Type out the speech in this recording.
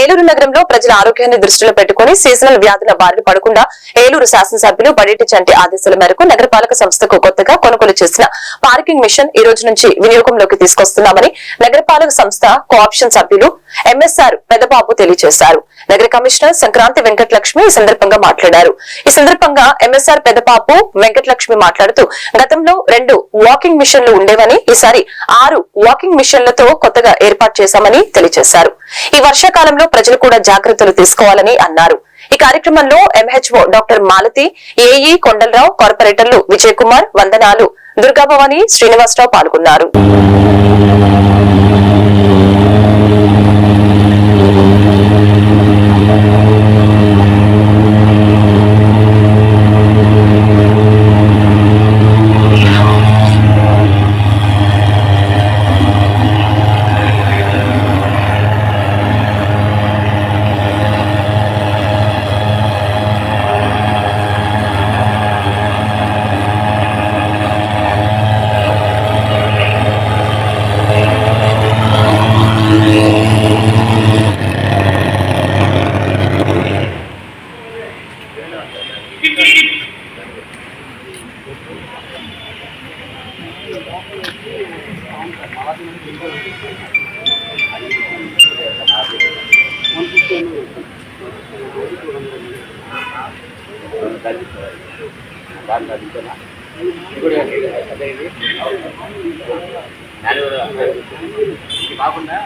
ఏలూరు నగరంలో ప్రజల ఆరోగ్యాన్ని దృష్టిలో పెట్టుకుని సీజనల్ వ్యాధుల బారిన పడకుండా ఏలూరు శాసనసభ్యులు బడేటి చంటి ఆదేశాల మేరకు నగరపాలక సంస్థకు కొత్తగా కొనుగోలు చేసిన పార్కింగ్ మిషన్ ఈ రోజు నుంచి వినియోగంలోకి తీసుకొస్తున్నామని నగరపాలక సంస్థ కోఆప్షన్ సభ్యులు ఎంఎస్ఆర్ పెదబాబు తెలియజేశారు. నగర కమిషనర్ సంక్రాంతి వెంకటలక్ష్మి ఈ సందర్భంగా మాట్లాడారు. ఈ సందర్భంగా ఎంఎస్ఆర్ పెదబాబు వెంకటలక్ష్మి మాట్లాడుతూ గతంలో 2 వాకింగ్ మిషన్లు ఉండేవని ఈసారి 6 వాకింగ్ మిషన్లతో కొత్తగా ఏర్పాటు చేశామని తెలియజేశారు. ఈ వర్షాకాలంలో ప్రజలు కూడా జాగ్రత్తలు తీసుకోవాలని అన్నారు. ఈ కార్యక్రమంలో MHO doctor Malathi, AE Kondalarao, కార్పొరేటర్లు విజయ్ కుమార్, వందనాలు, దుర్గాభవాని, శ్రీనివాసరావు పాల్గొన్నారు. కాకుండా